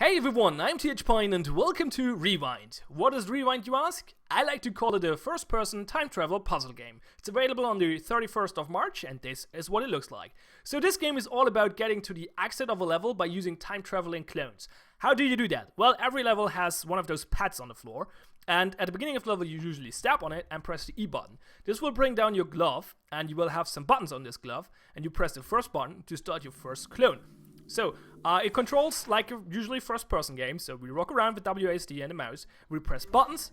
Hey everyone, I'm THPine and welcome to Rewind. What is Rewind, you ask? I like to call it a first-person time travel puzzle game. It's available on the 31st of March and this is what it looks like. So this game is all about getting to the exit of a level by using time traveling clones. How do you do that? Well, every level has one of those pads on the floor, and at the beginning of the level you usually step on it and press the E button. This will bring down your glove and you will have some buttons on this glove, and you press the first button to start your first clone. So, it controls like a usually first-person game, so we walk around with WASD and the mouse, we press buttons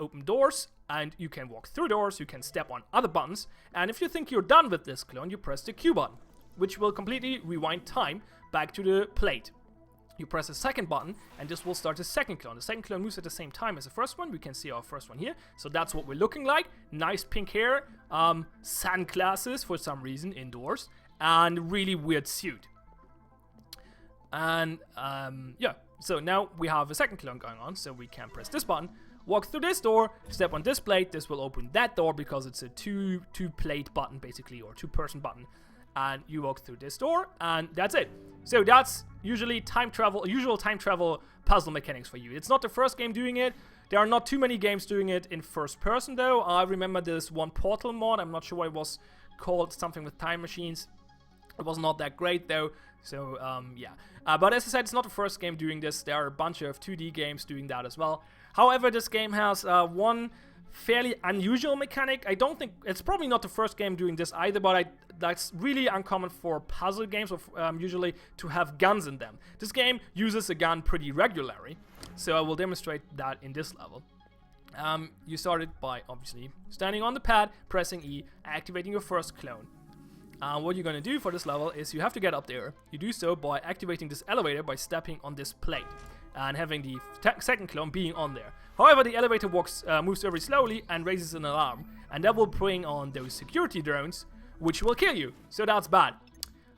open doors, and you can walk through doors, you can step on other buttons, and if you think you're done with this clone, you press the Q button, which will completely rewind time back to the plate. You press the second button, and this will start the second clone. The second clone moves at the same time as the first one. We can see our first one here, so that's what we're looking like. Nice pink hair, sunglasses for some reason indoors, and really weird suit. And yeah, so now we have a second clone going on, so we can press this button, walk through this door, step on this plate. This will open that door because it's a two plate button basically, or two-person button, and you walk through this door, and that's it. So that's usually usual time travel puzzle mechanics for you. It's not the first game doing it. There are not too many games doing it in first person though. I remember this one Portal mod, I'm not sure what it was called, something with time machines. It was not that great though, so yeah. But as I said, it's not the first game doing this. There are a bunch of 2D games doing that as well. However, this game has one fairly unusual mechanic. I don't think it's probably not the first game doing this either, but that's really uncommon for puzzle games, usually to have guns in them. This game uses a gun pretty regularly, so I will demonstrate that in this level. You started by obviously standing on the pad, pressing E, activating your first clone. What you're gonna do for this level is you have to get up there. You do so by activating this elevator by stepping on this plate and having the second clone being on there. However, the elevator moves very slowly and raises an alarm, and that will bring on those security drones, which will kill you. So that's bad.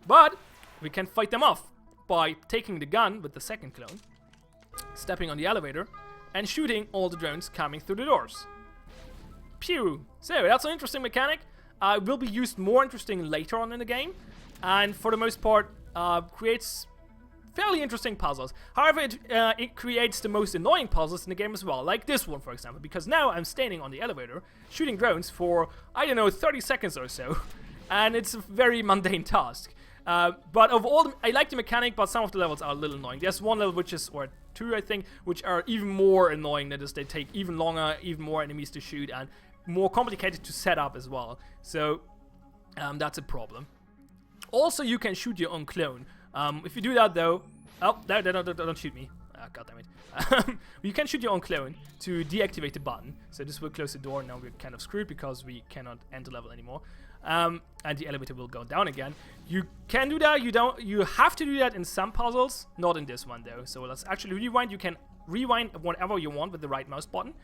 But we can fight them off by taking the gun with the second clone, stepping on the elevator, and shooting all the drones coming through the doors. Pew! So that's an interesting mechanic. It will be used more interesting later on in the game, and for the most part creates fairly interesting puzzles. However, it creates the most annoying puzzles in the game as well, like this one for example, because now I'm standing on the elevator shooting drones for, I don't know, 30 seconds or so, and it's a very mundane task. But of all, I like the mechanic, but some of the levels are a little annoying. There's one level which is, or two I think, which are even more annoying. That is, they take even longer, even more enemies to shoot, and more complicated to set up as well. So that's a problem. Also, you can shoot your own clone. If you do that though, oh, don't shoot me. God damn it. You can shoot your own clone to deactivate the button. So this will close the door. Now we're kind of screwed because we cannot enter level anymore. And the elevator will go down again. You can do that. You have to do that in some puzzles, not in this one though. So let's actually rewind. You can rewind whatever you want with the right mouse button,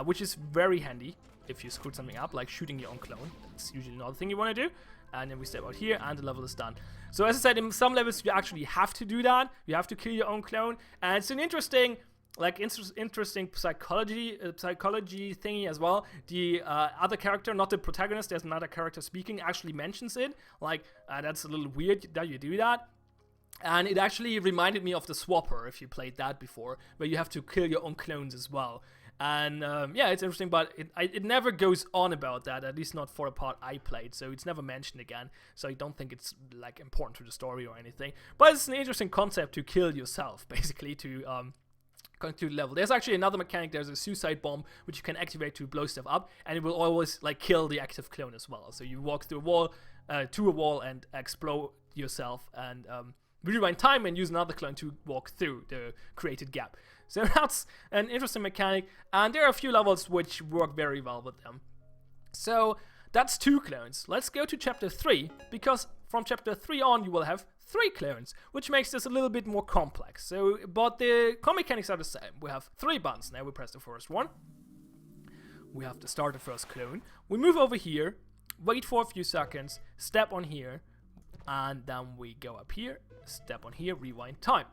which is very handy if you screwed something up, like shooting your own clone. That's usually not the thing you want to do. And then we step out here and the level is done. So as I said, in some levels you actually have to do that. You have to kill your own clone, and it's an interesting, interesting psychology thingy as well. The other character, not the protagonist, there's another character speaking, actually mentions it. Like, that's a little weird that you do that. And it actually reminded me of the Swapper, if you played that before, where you have to kill your own clones as well. And yeah, it's interesting, but it never goes on about that, at least not for the part I played, so it's never mentioned again, so I don't think it's like important to the story or anything. But it's an interesting concept to kill yourself, basically, to go to the level. There's actually another mechanic. There's a suicide bomb, which you can activate to blow stuff up, and it will always like kill the active clone as well. So you walk through a wall, to a wall, and explode yourself, and rewind time and use another clone to walk through the created gap. So that's an interesting mechanic, and there are a few levels which work very well with them. So that's 2 clones. Let's go to chapter 3, because from chapter 3 on you will have 3 clones, which makes this a little bit more complex. So, but the core mechanics are the same. We have 3 buttons. Now we press the first one. We have to start the first clone. We move over here, wait for a few seconds, step on here, and then we go up here, step on here, rewind time.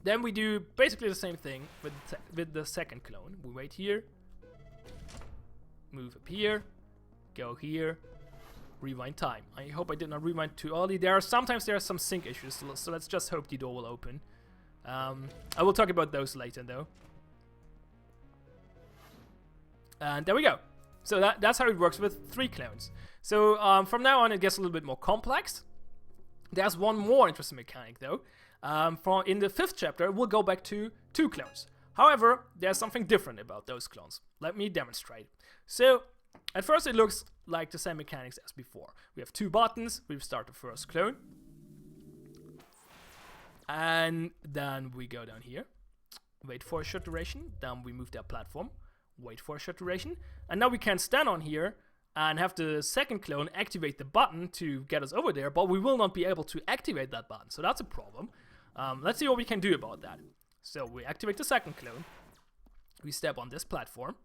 Then we do basically the same thing with the second clone. We wait here, move up here, go here, rewind time. I hope I did not rewind too early. Sometimes there are some sync issues, so let's just hope the door will open. I will talk about those later though. And there we go. So that's how it works with 3 clones. So from now on it gets a little bit more complex. There's one more interesting mechanic though. In the 5th chapter we'll go back to 2 clones. However, there's something different about those clones. Let me demonstrate. So at first it looks like the same mechanics as before. We have 2 buttons, we start the first clone. And then we go down here, wait for a short duration, then we move that platform, wait for a short duration, and now we can stand on here and have the second clone activate the button to get us over there, but we will not be able to activate that button, so that's a problem. Let's see what we can do about that. So we activate the second clone, we step on this platform.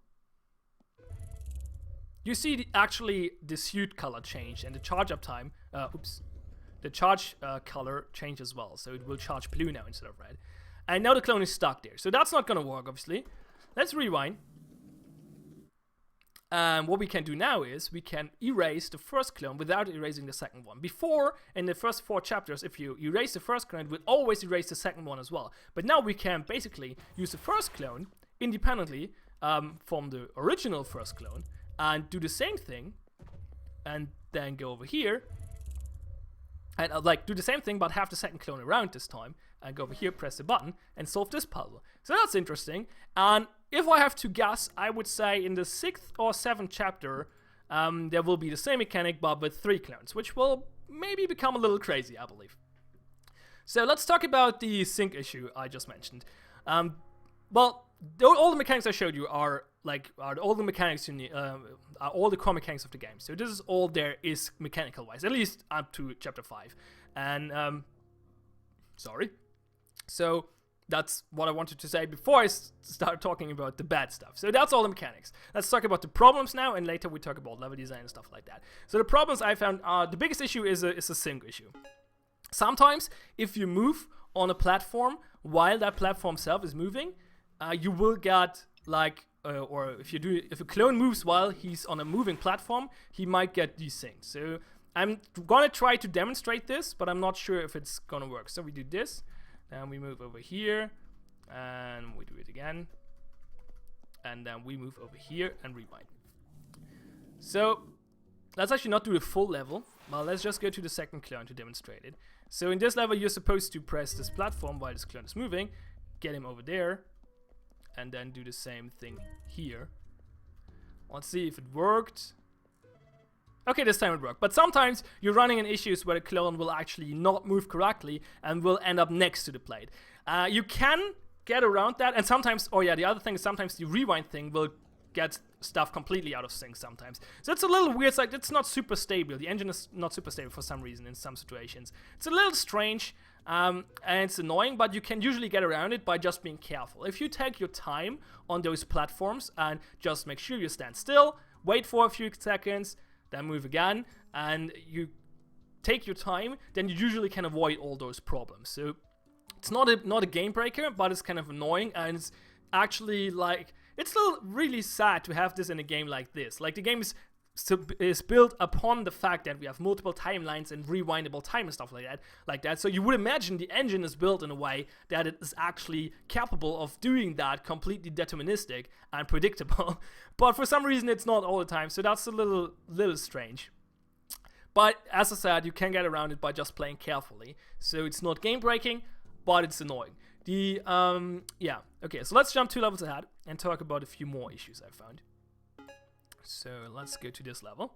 You see actually the suit color change and the charge up time, the charge color change as well, so it will charge blue now instead of red. And now the clone is stuck there, so that's not gonna work obviously. Let's rewind. And what we can do now is we can erase the first clone without erasing the second one. Before, in the first 4 chapters, if you erase the first clone, it will always erase the second one as well. But now we can basically use the first clone independently from the original first clone and do the same thing, and then go over here and do the same thing but have the second clone around this time, and go over here, press the button, and solve this puzzle. So that's interesting. And if I have to guess, I would say in the 6th or 7th chapter, there will be the same mechanic but with 3 clones, which will maybe become a little crazy, I believe. So let's talk about the sync issue I just mentioned. Well, all the mechanics I showed you are all the mechanics you need, are all the core mechanics of the game. So this is all there is mechanical wise, at least up to chapter 5. And sorry. So that's what I wanted to say before I start talking about the bad stuff. So that's all the mechanics. Let's talk about the problems now, and later we talk about level design and stuff like that. So the problems I found are, the biggest issue is a sync issue. Sometimes if you move on a platform while that platform itself is moving, you will get or if a clone moves while he's on a moving platform, he might get desynced. So I'm gonna try to demonstrate this, but I'm not sure if it's gonna work. So we do this, then we move over here, and we do it again, and then we move over here and rewind. So let's actually not do the full level. Well, let's just go to the second clone to demonstrate it. So in this level, you're supposed to press this platform while this clone is moving, get him over there, and then do the same thing here. Let's see if it worked. Okay, this time it worked. But sometimes you're running into issues where the clone will actually not move correctly and will end up next to the plate. You can get around that, and sometimes, the other thing is sometimes the rewind thing will get stuff completely out of sync sometimes. So it's a little weird, it's not super stable. The engine is not super stable for some reason in some situations. It's a little strange, and it's annoying, but you can usually get around it by just being careful. If you take your time on those platforms and just make sure you stand still, wait for a few seconds, then move again, and you take your time, then you usually can avoid all those problems. So it's not a game breaker, but it's kind of annoying, and it's actually it's still really sad to have this in a game like this. The game is built upon the fact that we have multiple timelines and rewindable time and stuff like that. So you would imagine the engine is built in a way that it is actually capable of doing that completely deterministic and predictable. But for some reason it's not all the time, so that's a little strange. But as I said, you can get around it by just playing carefully. So it's not game breaking, but it's annoying. Okay, so let's jump 2 levels ahead and talk about a few more issues I found. So let's go to this level.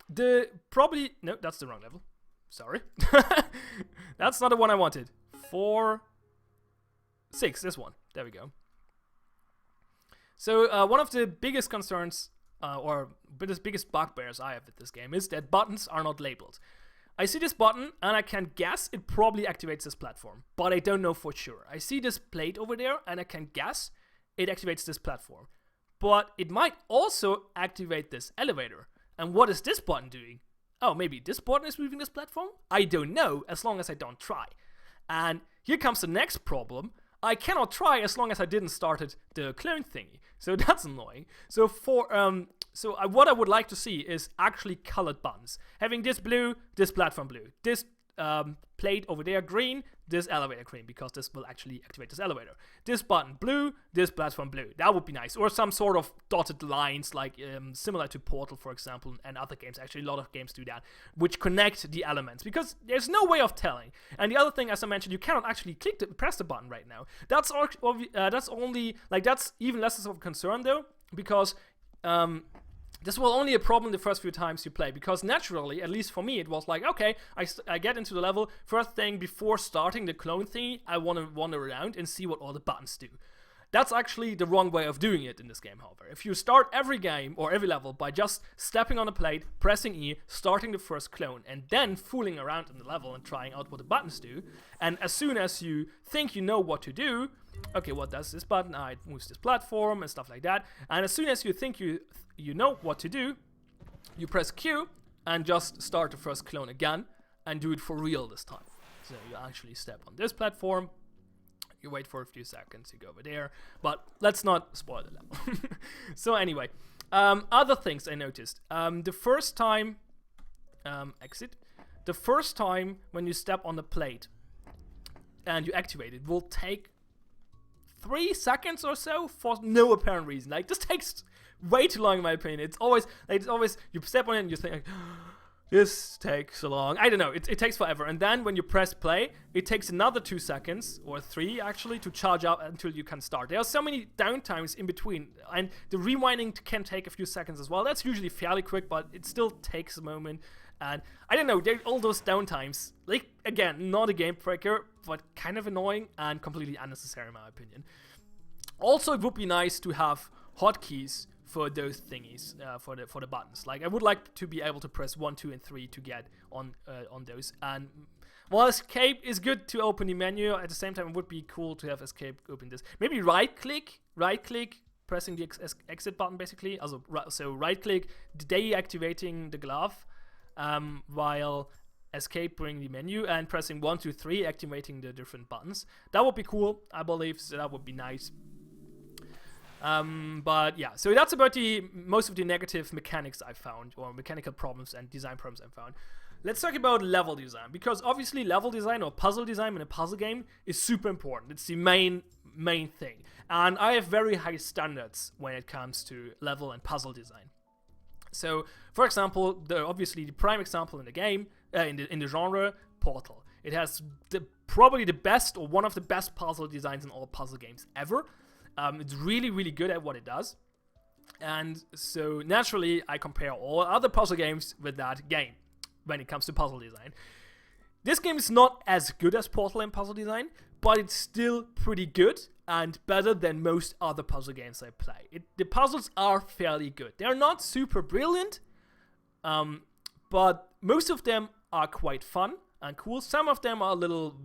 No, that's the wrong level. Sorry. That's not the one I wanted. 4, 6, this one. There we go. So one of the biggest concerns, or biggest bugbears I have with this game is that buttons are not labeled. I see this button and I can guess it probably activates this platform, but I don't know for sure. I see this plate over there and I can guess it activates this platform, but it might also activate this elevator. And what is this button doing? Oh, maybe this button is moving this platform? I don't know, as long as I don't try. And here comes the next problem. I cannot try as long as I didn't start the clone thingy. So that's annoying. So what I would like to see is actually colored buttons. Having this blue, this platform blue. This plate over there green, this elevator green, because this will actually activate this elevator. This button blue, this platform blue. That would be nice. Or some sort of dotted lines, like similar to Portal, for example, and other games. Actually, a lot of games do that, which connect the elements, because there's no way of telling. And the other thing, as I mentioned, you cannot actually press the button right now. That's only, like, that's even less of a concern, though, because this was only a problem the first few times you play, because naturally, at least for me, it was like, okay, I get into the level, first thing before starting the clone thingy, I want to wander around and see what all the buttons do. That's actually the wrong way of doing it in this game, however. If you start every game or every level by just stepping on a plate, pressing E, starting the first clone, and then fooling around in the level and trying out what the buttons do, and as soon as you think you know what to do, okay, what does this button? It moves this platform and stuff like that, and as soon as you think you know what to do, you press Q and just start the first clone again and do it for real this time. So you actually step on this platform, you wait for a few seconds, you go over there, but let's not spoil the level. So anyway, other things I noticed. The first time, the first time when you step on the plate and you activate it will take 3 seconds or so for no apparent reason. Like, this takes way too long in my opinion. It's always you step on it and you think like, this takes so long. I don't know, it takes forever. And then when you press play, it takes another 2 seconds, or 3 actually, to charge up until you can start. There are so many downtimes in between, and the rewinding can take a few seconds as well. That's usually fairly quick, but it still takes a moment. And I don't know, all those downtimes, like, again, not a game breaker, but kind of annoying and completely unnecessary in my opinion. Also, it would be nice to have hotkeys for those thingies, for the buttons. Like, I would like to be able to press 1, 2, and 3 to get on those. And while escape is good to open the menu, at the same time it would be cool to have escape open this. Maybe right click, pressing the exit button basically. So right click, deactivating the glove, while escape bring the menu, and pressing 1, 2, 3, activating the different buttons. That would be cool, I believe. So that would be nice. But yeah, so that's about most of the negative mechanics I found, or mechanical problems and design problems I found. Let's talk about level design, because obviously level design or puzzle design in a puzzle game is super important. It's the main thing, and I have very high standards when it comes to level and puzzle design. So, for example, obviously the prime example in the game, in the genre, Portal. It has probably the best, or one of the best puzzle designs in all puzzle games ever. It's really, really good at what it does. And so, naturally, I compare all other puzzle games with that game when it comes to puzzle design. This game is not as good as Portal in puzzle design, but it's still pretty good and better than most other puzzle games I play. The puzzles are fairly good. They're not super brilliant, but most of them are quite fun and cool. Some of them are a little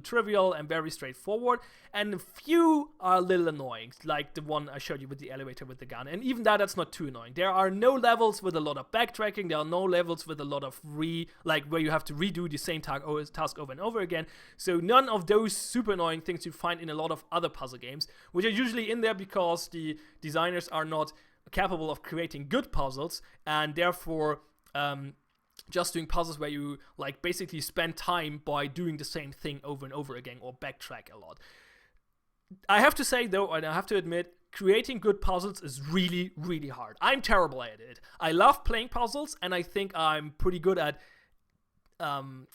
trivial and very straightforward, and a few are a little annoying, like the one I showed you with the elevator with the gun, and even that's not too annoying. There are no levels with a lot of backtracking, there are no levels with a lot of where you have to redo the same task over and over again, so none of those super annoying things you find in a lot of other puzzle games, which are usually in there because the designers are not capable of creating good puzzles, and therefore just doing puzzles where you basically spend time by doing the same thing over and over again, or backtrack a lot. I have to say though, and I have to admit, creating good puzzles is really, really hard. I'm terrible at it. I love playing puzzles, and I think I'm pretty good at I'm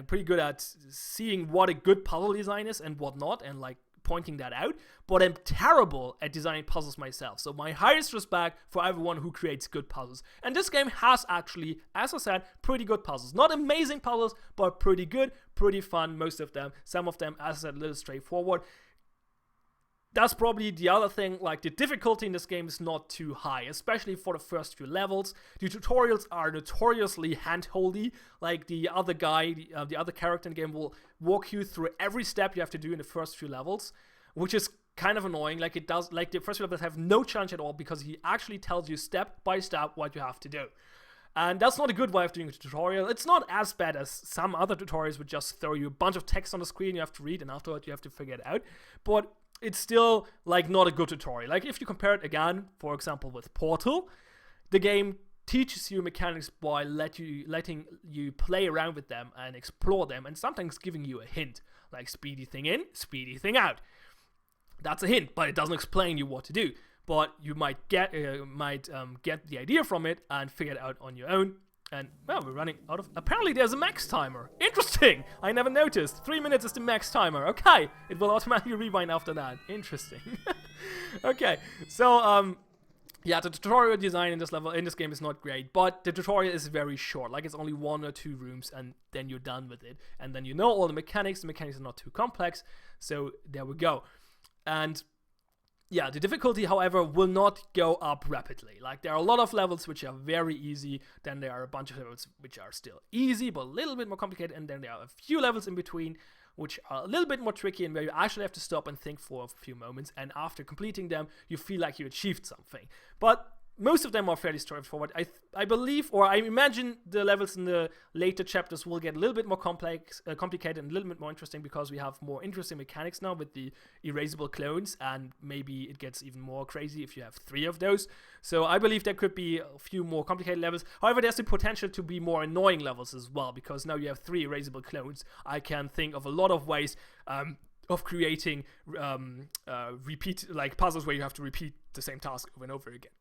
pretty good at seeing what a good puzzle design is and what not, and pointing that out, but I'm terrible at designing puzzles myself. So my highest respect for everyone who creates good puzzles. And this game has actually, as I said, pretty good puzzles. Not amazing puzzles, but pretty good, pretty fun, most of them. Some of them, as I said, a little straightforward. That's probably the other thing, the difficulty in this game is not too high, especially for the first few levels. The tutorials are notoriously hand-holdy. The other guy, the other character in the game will walk you through every step you have to do in the first few levels, which is kind of annoying. The first few levels have no challenge at all, because he actually tells you step by step what you have to do. And that's not a good way of doing a tutorial. It's not as bad as some other tutorials would just throw you a bunch of text on the screen you have to read, and afterward you have to figure it out. But it's still not a good tutorial. If you compare it again, for example, with Portal, the game teaches you mechanics by letting you play around with them and explore them, and sometimes giving you a hint, like speedy thing in, speedy thing out. That's a hint, but it doesn't explain you what to do. But you might get the idea from it and figure it out on your own. And, well, we're running out of... Apparently there's a max timer. Interesting! I never noticed. 3 minutes is the max timer. Okay. It will automatically rewind after that. Interesting. Okay. So, yeah, the tutorial design in this game is not great, but the tutorial is very short. Like, it's only 1 or 2 rooms, and then you're done with it. And then you know all the mechanics. The mechanics are not too complex. So, there we go. And... yeah, the difficulty, however, will not go up rapidly. Like, there are a lot of levels which are very easy, then there are a bunch of levels which are still easy, but a little bit more complicated, and then there are a few levels in between which are a little bit more tricky and where you actually have to stop and think for a few moments, and after completing them, you feel like you achieved something. But most of them are fairly straightforward. I believe, or I imagine the levels in the later chapters will get a little bit more complicated and a little bit more interesting, because we have more interesting mechanics now with the erasable clones, and maybe it gets even more crazy if you have 3 of those. So I believe there could be a few more complicated levels. However, there's the potential to be more annoying levels as well, because now you have 3 erasable clones. I can think of a lot of ways of creating like puzzles where you have to repeat the same task over and over again.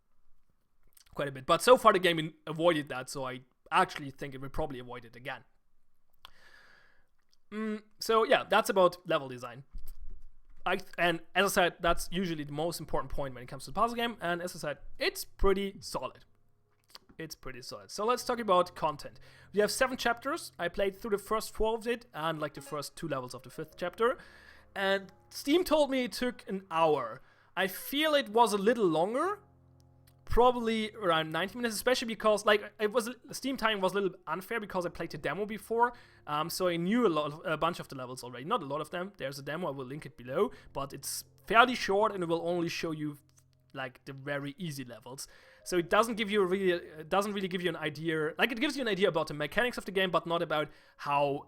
Quite a bit, but so far the game avoided that, so I actually think it will probably avoid it again. So yeah, that's about level design. And as I said, that's usually the most important point when it comes to the puzzle game, and as I said, it's pretty solid. It's pretty solid. So let's talk about content. We have 7 chapters. I played through the first 4 of it, and like the first 2 levels of the 5th chapter, and Steam told me it took an hour. I feel it was a little longer, probably around 90 minutes, especially because like Steam time was a little unfair because I played the demo before, so I knew a bunch of the levels already. Not a lot of them. There's a demo, I will link it below, but it's fairly short and it will only show you like the very easy levels. So it doesn't give you really give you an idea. Like, it gives you an idea about the mechanics of the game, but not about how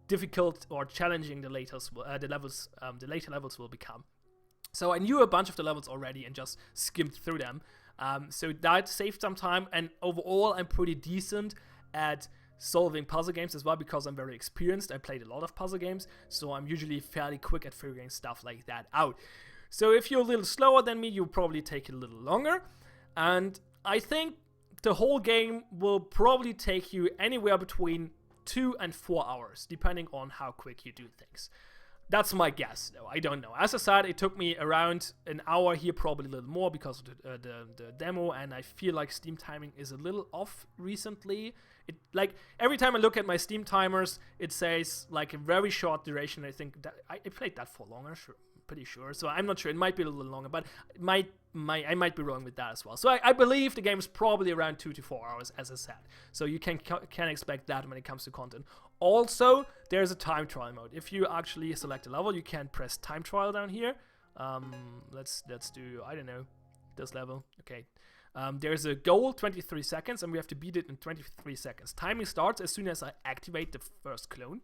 difficult or challenging the later levels will become. So I knew a bunch of the levels already and just skimmed through them. So that saved some time, and overall I'm pretty decent at solving puzzle games as well, because I'm very experienced. I played a lot of puzzle games, so I'm usually fairly quick at figuring stuff like that out. So if you're a little slower than me, you'll probably take it a little longer, and I think the whole game will probably take you anywhere between 2 and 4 hours, depending on how quick you do things. That's my guess, though. I don't know. As I said, it took me around an hour here, probably a little more because of the demo, and I feel like Steam timing is a little off recently. It, like, every time I look at my Steam timers, it says like a very short duration. I think that I played that for longer, pretty sure. So I'm not sure. It might be a little longer, but I might be wrong with that as well. So I believe the game is probably around 2 to 4 hours, as I said. So you can expect that when it comes to content. Also, there's a time trial mode. If you actually select a level, you can press time trial down here. Let's do, I don't know, this level. Okay. There's a goal, 23 seconds, and we have to beat it in 23 seconds. Timing starts as soon as I activate the first clone.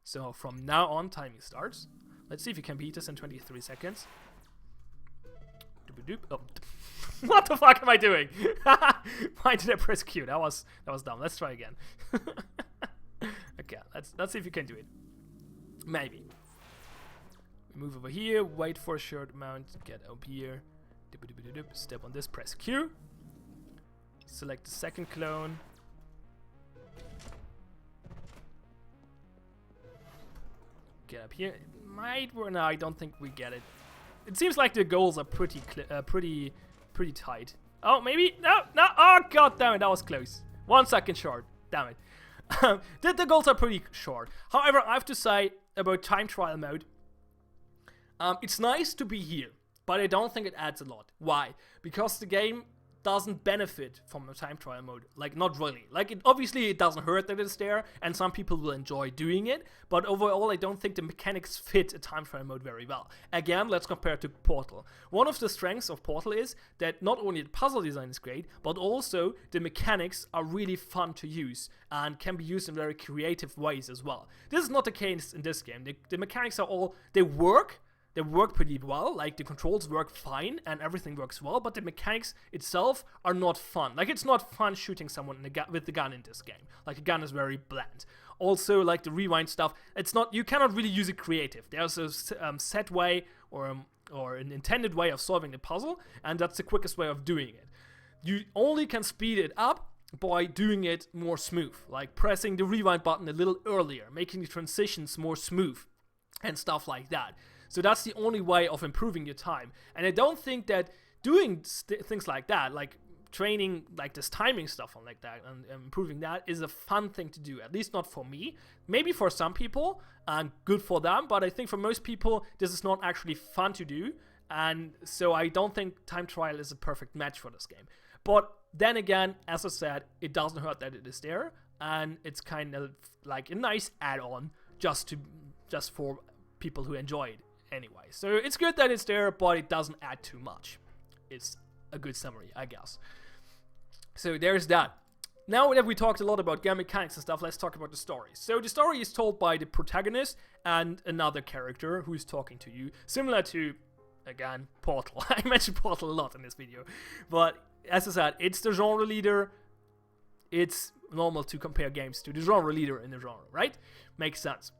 So from now on, timing starts. Let's see if you can beat this in 23 seconds. Oh. What the fuck am I doing? Why did I press Q? That was dumb. Let's try again. Okay, let's see if you can do it. Maybe. Move over here, wait for a short amount, get up here. Step on this, press Q. Select the second clone. Get up here. It might work. No, I don't think we get it. It seems like the goals are pretty tight. Oh, maybe? No. Oh, god damn it, that was close. 1 second short. Damn it. The goals are pretty short. However, I have to say about time trial mode, it's nice to be here, but I don't think it adds a lot. Why? Because the game doesn't benefit from a time trial mode. Like, not really. Like, obviously it doesn't hurt that it's there, and some people will enjoy doing it, but overall I don't think the mechanics fit a time trial mode very well. Again, let's compare it to Portal. One of the strengths of Portal is that not only the puzzle design is great, but also the mechanics are really fun to use and can be used in very creative ways as well. This is not the case in this game. The mechanics are all, they work, they work pretty well, like the controls work fine and everything works well, but the mechanics itself are not fun. Like, it's not fun shooting someone with the gun in this game. Like, the gun is very bland. Also, like the rewind stuff, it's not, you cannot really use it creative. There's a set way or an intended way of solving the puzzle, and that's the quickest way of doing it. You only can speed it up by doing it more smooth, like pressing the rewind button a little earlier, making the transitions more smooth, and stuff like that. So that's the only way of improving your time. And I don't think that doing things like that, like training like this timing stuff on like that and improving that, is a fun thing to do. At least not for me. Maybe for some people, and good for them, but I think for most people this is not actually fun to do. And so I don't think time trial is a perfect match for this game. But then again, as I said, it doesn't hurt that it is there, and it's kind of like a nice add-on just for people who enjoy it anyway. So it's good that it's there, but it doesn't add too much. It's a good summary, I guess. So there's that. Now that we talked a lot about game mechanics and stuff, let's talk about the story. So the story is told by the protagonist and another character who's talking to you, similar to, again, Portal. I mentioned Portal a lot in this video, but as I said, it's the genre leader. It's normal to compare games to the genre leader in the genre, right? Makes sense.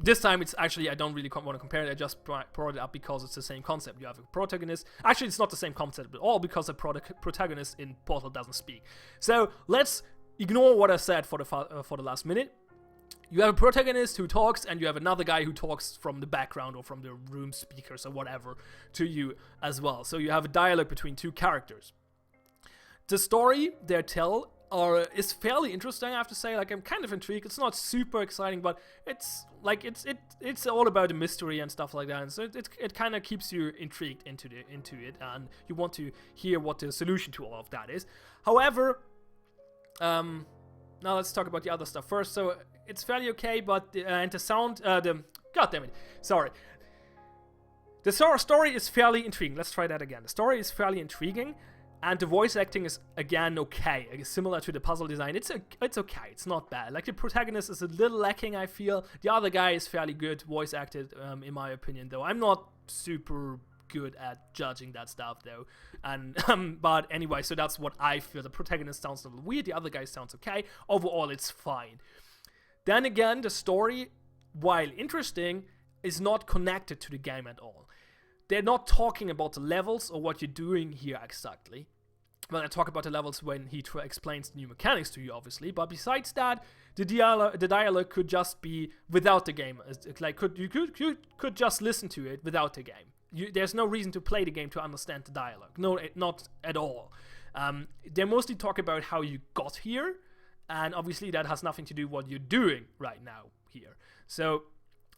This time it's actually, I don't really want to compare it, I just brought it up because it's the same concept. You have a protagonist. Actually, it's not the same concept at all, because the protagonist in Portal doesn't speak. So let's ignore what I said for the last minute. You have a protagonist who talks, and you have another guy who talks from the background or from the room speakers or whatever to you as well. So you have a dialogue between two characters. The story they tell is fairly interesting, I have to say. Like, I'm kind of intrigued. It's not super exciting, but it's like it's all about the mystery and stuff like that. And so it kind of keeps you intrigued into it, and you want to hear what the solution to all of that is. However, now let's talk about the other stuff first. So it's fairly okay, but the sound, god damn it, sorry. The story is fairly intriguing. Let's try that again. The story is fairly intriguing. And the voice acting is, again, okay. It's similar to the puzzle design. It's okay. It's not bad. Like, the protagonist is a little lacking, I feel. The other guy is fairly good voice acted, in my opinion, though. I'm not super good at judging that stuff, though. And but anyway, so that's what I feel. The protagonist sounds a little weird. The other guy sounds okay. Overall, it's fine. Then again, the story, while interesting, is not connected to the game at all. They're not talking about the levels or what you're doing here exactly. Well, I talk about the levels when he explains the new mechanics to you, obviously. But besides that, the dialogue could just be without the game. Like, you could just listen to it without the game. There's no reason to play the game to understand the dialogue. No, not at all. They mostly talk about how you got here, and obviously that has nothing to do with what you're doing right now here. So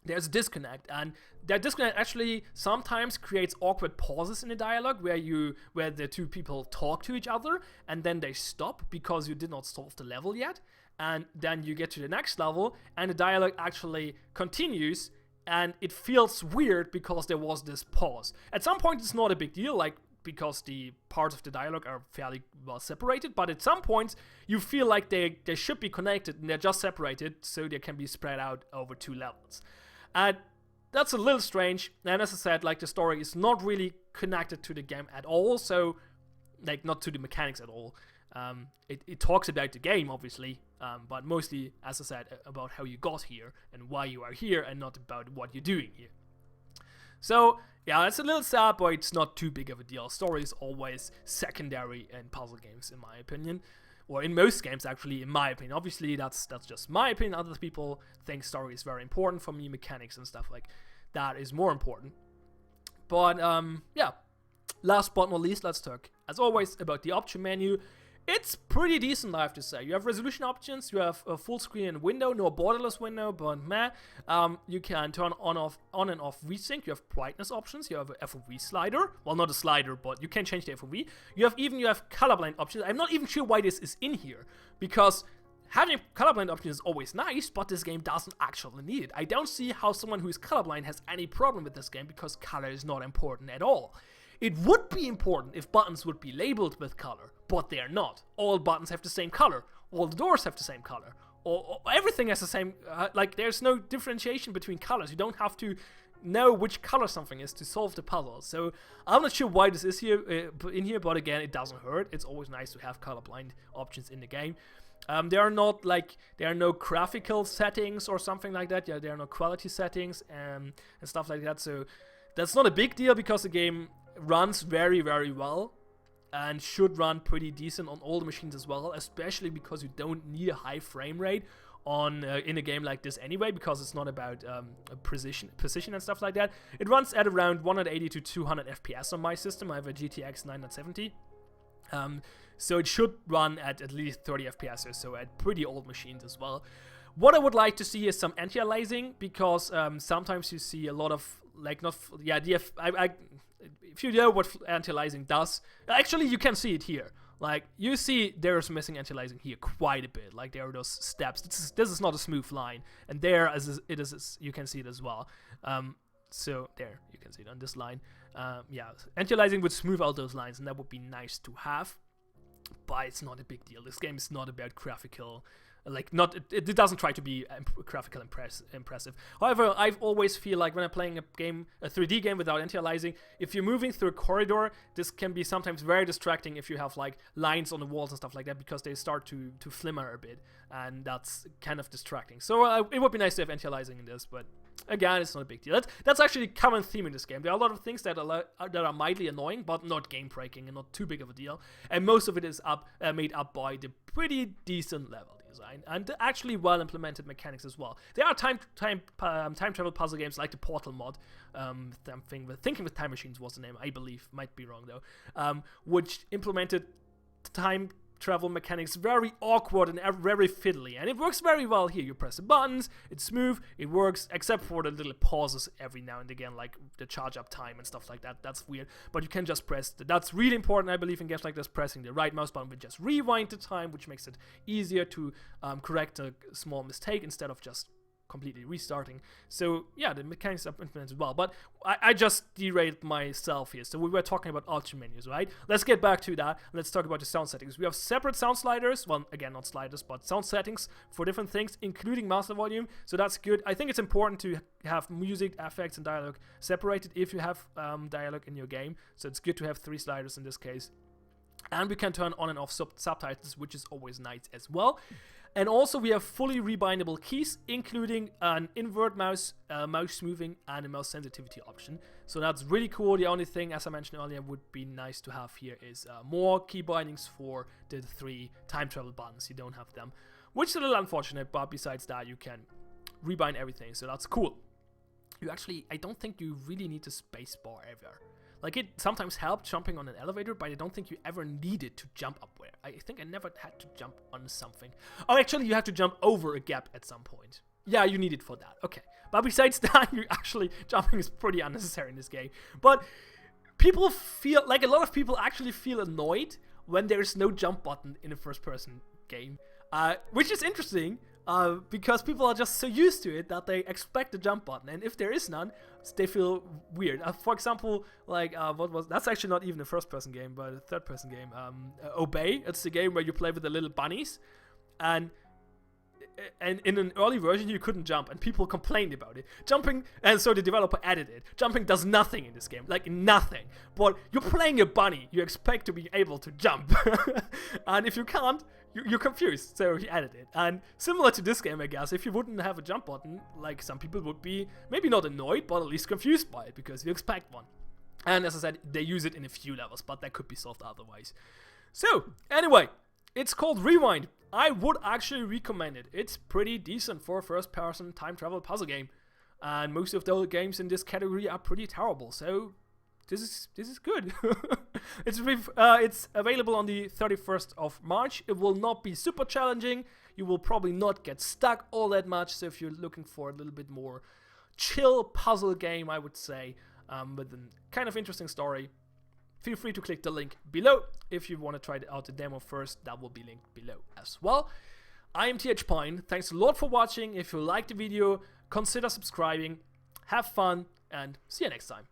there's a disconnect, and that disconnect actually sometimes creates awkward pauses in the dialogue where the two people talk to each other and then they stop because you did not solve the level yet, and then you get to the next level and the dialogue actually continues, and it feels weird because there was this pause. At some point it's not a big deal, like, because the parts of the dialogue are fairly well separated, but at some points you feel like they should be connected and they're just separated so they can be spread out over two levels. And that's a little strange, and as I said, like, the story is not really connected to the game at all, so, like, not to the mechanics at all. It talks about the game, obviously, but mostly, as I said, about how you got here and why you are here, and not about what you're doing here. So, yeah, it's a little sad, but it's not too big of a deal. Story is always secondary in puzzle games, in my opinion. Or in most games, actually, in my opinion. Obviously, that's just my opinion. Other people think story is very important. For me, mechanics and stuff like that is more important. But, yeah. Last but not least, let's talk, as always, about the option menu. It's pretty decent, I have to say. You have resolution options, you have a full screen window, no borderless window, but meh. You can turn on and off VSync, you have brightness options, you have a FOV slider. Well, not a slider, but you can change the FOV. You have colorblind options. I'm not even sure why this is in here, because having colorblind options is always nice, but this game doesn't actually need it. I don't see how someone who is colorblind has any problem with this game, because color is not important at all. It would be important if buttons would be labeled with color, but they're not. All buttons have the same color. All the doors have the same color. Everything has the same, like, there's no differentiation between colors. You don't have to know which color something is to solve the puzzle. So I'm not sure why this is here in here, but again, it doesn't hurt. It's always nice to have colorblind options in the game. There are no graphical settings or something like that. Yeah, there are no quality settings and stuff like that. So that's not a big deal because the game runs very, very well and should run pretty decent on all the machines as well, especially because you don't need a high frame rate on in a game like this anyway, because it's not about precision and stuff like that. It runs at around 180 to 200 FPS on my system. I have a GTX 970. So it should run at least 30 FPS or so at pretty old machines as well. What I would like to see is some anti-aliasing, because sometimes you see a lot of, like, if you know what anti-aliasing does, actually you can see it here. Like, you see there's missing anti-aliasing here quite a bit. Like, there are those steps. This is not a smooth line, and there as it is, you can see it as well. So there, you can see it on this line. Yeah, anti-aliasing would smooth out those lines, and that would be nice to have. But it's not a big deal. This game is not about graphical, like, it doesn't try to be graphical impressive. However, I always feel like when I'm playing a 3D game without anti-aliasing, if you're moving through a corridor, this can be sometimes very distracting if you have like lines on the walls and stuff like that, because they start to flimmer a bit, and that's kind of distracting. So it would be nice to have anti-aliasing in this, but again, it's not a big deal. That's actually a common theme in this game. There are a lot of things that are mildly annoying, but not game-breaking and not too big of a deal. And most of it is made up by the pretty decent level design and actually well-implemented mechanics as well. There are time travel puzzle games like the Portal mod. Thinking with Time Machines was the name, I believe. Might be wrong though. Which implemented time travel mechanics very awkward and very fiddly, and it works very well here. You press the buttons, it's smooth, it works, except for the little pauses every now and again, like the charge up time and stuff like that. That's weird, but you can just press that's really important, I believe, in games like this. Pressing the right mouse button will just rewind the time, which makes it easier to correct a small mistake instead of just completely restarting. So yeah, the mechanics are implemented well, but I just derailed myself here. So we were talking about option menus, right? Let's get back to that. Let's talk about the sound settings. We have separate sound sliders, well, again, not sliders, but sound settings for different things, including master volume. So that's good. I think it's important to have music, effects, and dialogue separated if you have dialogue in your game. So it's good to have 3 sliders in this case. And we can turn on and off subtitles, which is always nice as well. And also we have fully rebindable keys, including an invert mouse, mouse smoothing, and a mouse sensitivity option. So that's really cool. The only thing, as I mentioned earlier, would be nice to have here is more key bindings for the 3 time travel buttons. You don't have them, which is a little unfortunate, but besides that, you can rebind everything, so that's cool. I don't think you really need the space bar ever. Like, it sometimes helped jumping on an elevator, but I don't think you ever needed to jump up where. I think I never had to jump on something. Oh, actually, you have to jump over a gap at some point. Yeah, you need it for that. Okay. But besides that, jumping is pretty unnecessary in this game. But people feel, like, a lot of people actually feel annoyed when there's no jump button in a first-person game. Which is interesting, because people are just so used to it that they expect a jump button, and if there is none, they feel weird. For example, like, that's actually not even a first-person game, but a third-person game. Obey, it's the game where you play with the little bunnies, and in an early version you couldn't jump, and people complained about it. Jumping, and so the developer added it. Jumping does nothing in this game, like nothing. But you're playing a bunny, you expect to be able to jump, and if you can't, you're confused, so he added it. And similar to this game, I guess, if you wouldn't have a jump button, like, some people would be maybe not annoyed, but at least confused by it, because you expect one. And as I said, they use it in a few levels, but that could be solved otherwise. So, anyway, it's called Rewind. I would actually recommend it. It's pretty decent for a first-person time travel puzzle game. And most of the games in this category are pretty terrible, so this is good. It's available on the 31st of March. It will not be super challenging. You will probably not get stuck all that much. So if you're looking for a little bit more chill puzzle game, I would say, with a kind of interesting story, feel free to click the link below. If you want to try out the demo first, that will be linked below as well. I am TH Pine. Thanks a lot for watching. If you liked the video, consider subscribing. Have fun, and see you next time.